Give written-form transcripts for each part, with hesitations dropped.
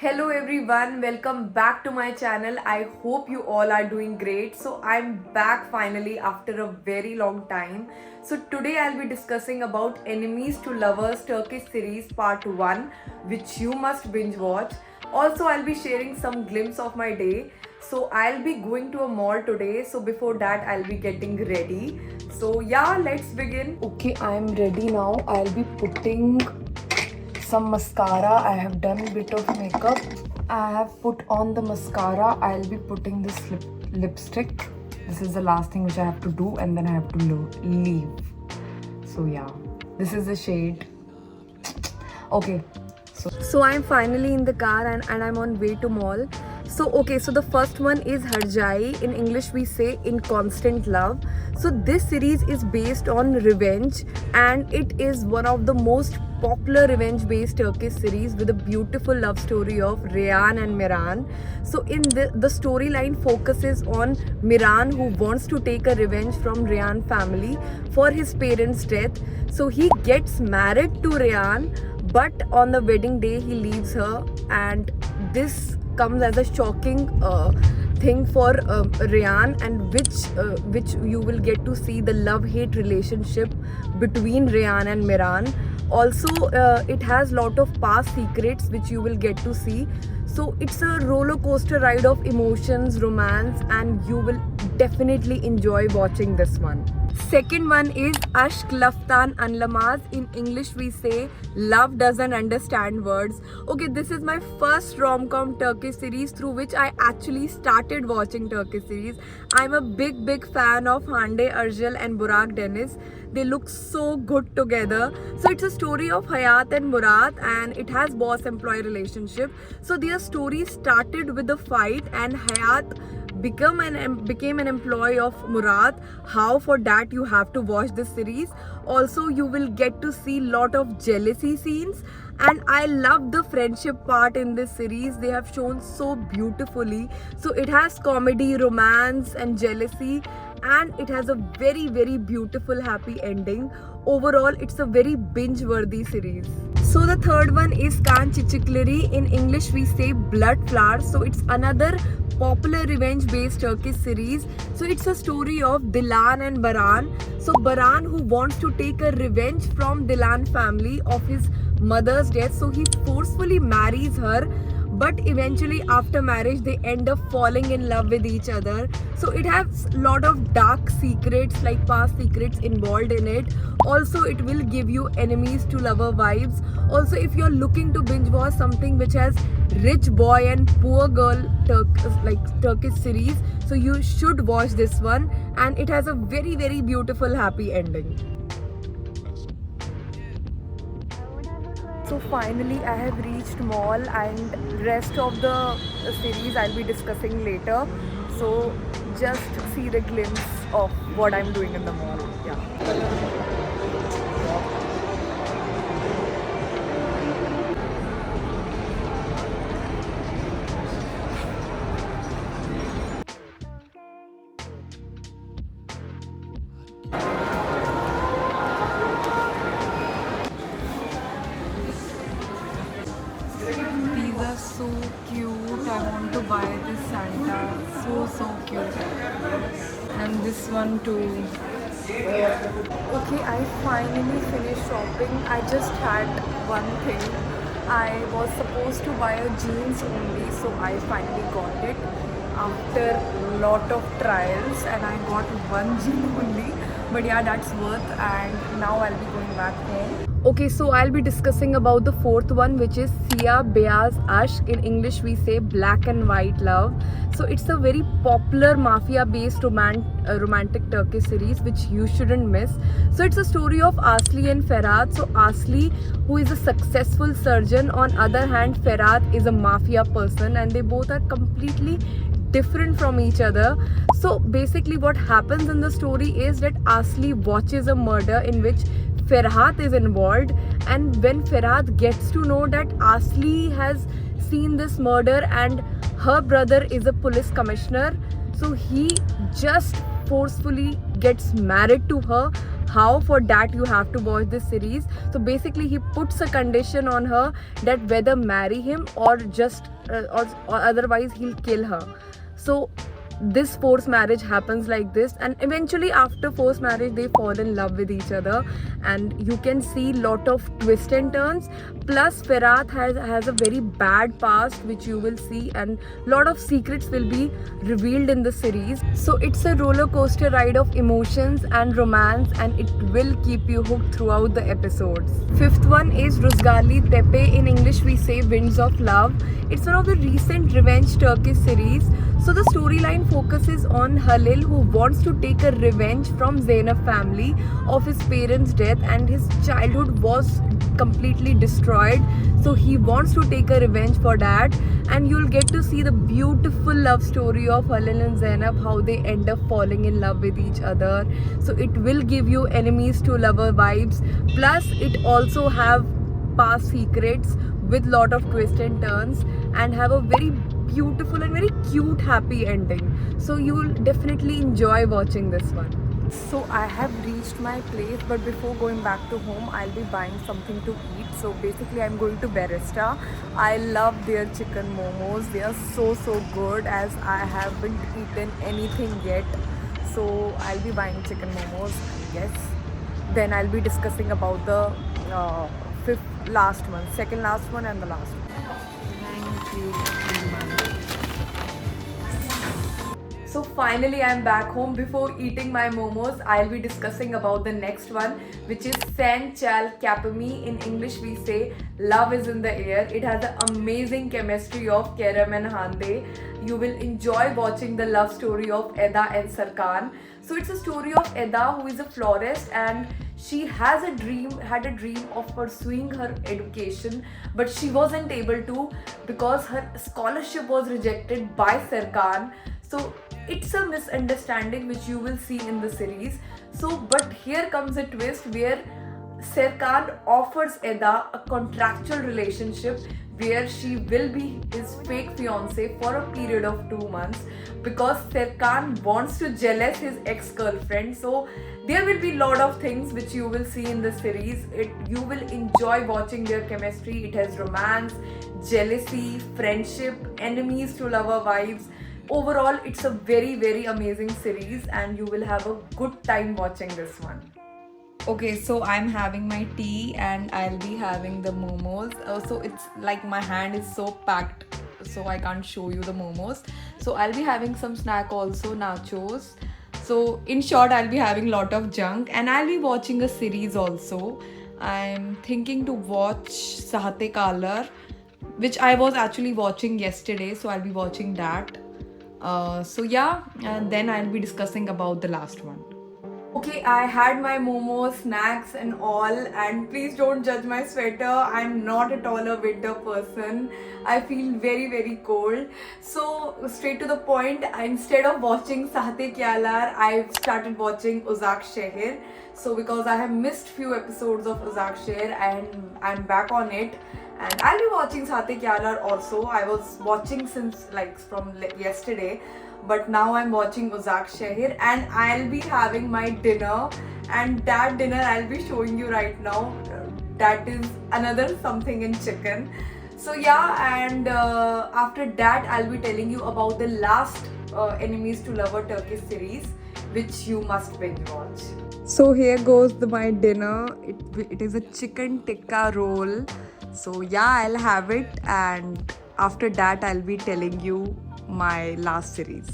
Hello everyone, welcome back to my channel. I hope you all are doing great. So I'm back finally after a very long time. So today I'll be discussing about Enemies to Lovers Turkish series part 1, which you must binge watch. Also I'll be sharing some glimpse of my day. So I'll be going to a mall today. So before that I'll be getting ready. So yeah, let's begin. Okay, I'm ready now. I'll be putting some mascara. I have done a bit of makeup. I have put on the mascara. I'll be putting this lipstick. This is the last thing which I have to do, and then I have to leave. So yeah, this is the shade. Okay, so I'm finally in the car and I'm on way to mall. So okay, so the first one is Harjai. In English we say In Constant Love. So this series is based on revenge, and it is one of the most popular revenge based Turkish series with a beautiful love story of Reyhan and Miran. So in the storyline focuses on Miran, who wants to take a revenge from Reyhan family for his parents' death. So he gets married to Reyhan, but on the wedding day he leaves her, and this comes as a shocking thing for Reyhan, and which you will get to see the love-hate relationship between Reyhan and Miran. Also it has lot of past secrets which you will get to see. So it's a roller coaster ride of emotions, romance, and you will definitely enjoy watching this one. Second one is Ashk Laftan Anlamaz. In English we say Love Doesn't Understand Words. Okay, this is my first rom-com Turkish series through which I actually started watching Turkish series. I'm a big fan of Hande Erçel and Burak Deniz. They look so good together. So it's a story of Hayat and Murat, and it has boss-employee relationship. So their story started with a fight, and Hayat became an employee of Murat. How? For that you have to watch this series. Also you will get to see lot of jealousy scenes, and I love the friendship part in this series. They have shown so beautifully. So it has comedy, romance, and jealousy, and it has a very beautiful happy ending. Overall it's a very binge worthy series. So the third one is Kan Çiçekleri. In English we say Blood Flowers. So it's another popular revenge based Turkish series. So it's a story of Dilan and Baran. So Baran, who wants to take a revenge from Dilan family of his mother's death, so he forcefully marries her, but eventually after marriage they end up falling in love with each other. So it has a lot of dark secrets, like past secrets involved in it. Also it will give you enemies to lover vibes. Also if you're looking to binge watch something which has rich boy and poor girl Turkish series, so you should watch this one, and it has a very beautiful happy ending. So finally I have reached mall, and rest of the series I'll be discussing later. So just see the glimpse of what I'm doing in the mall. Yeah. These are so cute. I want to buy this Santa. So cute. And this one too. Okay, I finally finished shopping. I just had one thing. I was supposed to buy a jeans only, so I finally got it after lot of trials, and I got one jean only. But yeah, that's worth, and now I'll be going back home. Okay, so I'll be discussing about the fourth one, which is Siyah Beyaz Ashk. In English we say Black and White Love. So it's a very popular mafia based romantic Turkish series which you shouldn't miss. So it's a story of Asli and Ferhat. So Asli, who is a successful surgeon, on other hand Ferhat is a mafia person, and they both are completely different from each other. So basically what happens in the story is that Asli watches a murder in which Ferhat is involved, and when Ferhat gets to know that Asli has seen this murder and her brother is a police commissioner, so he just forcefully gets married to her. How? For that you have to watch this series. So basically he puts a condition on her that whether marry him or just or otherwise he'll kill her. So this forced marriage happens like this, and eventually after forced marriage they fall in love with each other, and you can see lot of twists and turns. Plus Ferat has a very bad past which you will see, and lot of secrets will be revealed in the series. So it's a roller coaster ride of emotions and romance, and it will keep you hooked throughout the episodes. Fifth one is Ruzgali Tepe. In English we say Winds of Love. It's one of the recent revenge Turkish series. So the storyline focuses on Halil, who wants to take a revenge from Zainab family of his parents' death, and his childhood was completely destroyed. So he wants to take a revenge for that, and you'll get to see the beautiful love story of Halil and Zainab, how they end up falling in love with each other. So it will give you enemies to lover vibes. Plus it also have past secrets with lot of twists and turns, and have a very beautiful and very cute happy ending. So you will definitely enjoy watching this one. So I have reached my place, but before going back to home I'll be buying something to eat. So basically I'm going to Barista. I love their chicken momos. They are so good, as I haven't eaten anything yet. So I'll be buying chicken momos, yes. Then I'll be discussing about the second last one and the last one. Thank you. So finally I'm back home. Before eating my momos, I'll be discussing about the next one, which is Sen Chal Kapami. In English we say Love is in the Air. It has an amazing chemistry of Kerem and Hande. You will enjoy watching the love story of Eda and Sarkan. So it's a story of Eda, who is a florist, and she had a dream of pursuing her education, but she wasn't able to because her scholarship was rejected by Sarkan. So it's a misunderstanding which you will see in the series. So but here comes a twist where Sarkan offers Eda a contractual relationship where she will be his fake fiance for a period of 2 months, because Sarkan wants to jealous his ex-girlfriend. So there will be lot of things which you will see in the series. You will enjoy watching their chemistry. It has romance, jealousy, friendship, enemies to lover vibes. Overall, it's a very amazing series, and you will have a good time watching this one. Okay, so I'm having my tea and I'll be having the momos. So it's like my hand is so packed, so I can't show you the momos. So I'll be having some snack also, nachos. So in short, I'll be having lot of junk, and I'll be watching a series also. I'm thinking to watch Sahate Kalar, which I was actually watching yesterday. So I'll be watching that. So yeah, and then I'll be discussing about the last one. Okay, I had my momos, snacks and all, and please don't judge my sweater. I'm not at all a winter person. I feel very cold. So straight to the point, instead of watching Sahte Kyalar, I've started watching Uzak Sheher. So because I have missed few episodes of Uzak Sheher, and I'm back on it. And I'll be watching Sahte Kyalar also. I was watching since from yesterday. But now I'm watching Uzak Sheher, and I'll be having my dinner, and that dinner I'll be showing you right now. That is another something in chicken. So yeah, and after that I'll be telling you about the last Enemies to Lover Turkish series, which you must binge watch. So here goes my dinner. It is a chicken tikka roll. So yeah, I'll have it, and after that I'll be telling you my last series.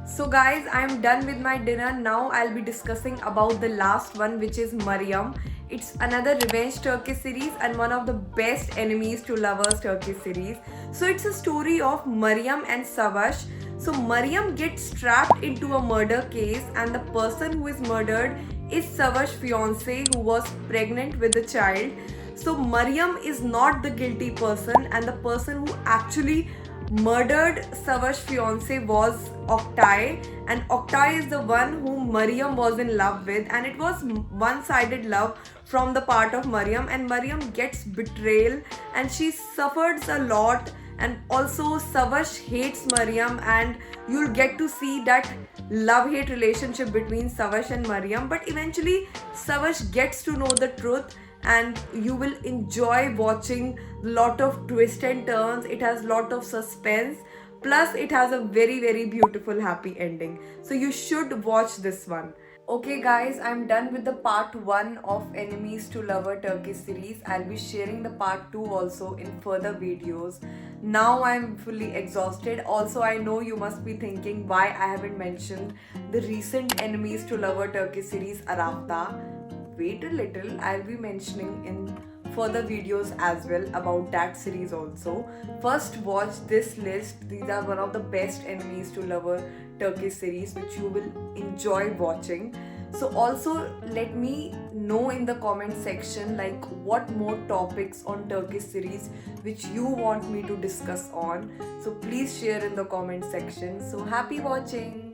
So guys, I'm done with my dinner. Now I'll be discussing about the last one, which is Mariam. It's another revenge Turkish series and one of the best enemies to lovers Turkish series. So it's a story of Mariam and Savaş. So Mariam gets trapped into a murder case, and the person who is murdered is Savaş's fiance, who was pregnant with a child. So Mariam is not the guilty person, and the person who actually murdered Savaş's fiance was Oktay, and Oktay is the one whom Mariam was in love with, and it was one-sided love from the part of Mariam, and Mariam gets betrayal and she suffers a lot, and also Savash hates Mariam, and you'll get to see that love-hate relationship between Savash and Mariam. But eventually, Savash gets to know the truth, and you will enjoy watching lot of twists and turns. It has lot of suspense. Plus, it has a very, very beautiful happy ending. So you should watch this one. Okay guys, I'm done with the part 1 of Enemies to Lover Turkish series. I'll be sharing the part 2 also in further videos. Now I'm fully exhausted. Also, I know you must be thinking why I haven't mentioned the recent Enemies to Lover Turkish series Arafta. Wait a little, I'll be mentioning in further videos as well about that series also. First, watch this list. These are one of the best Enemies to Lover Turkish series which you will enjoy watching. So also let me know in the comment section like what more topics on Turkish series which you want me to discuss on. So please share in the comment section. So happy watching.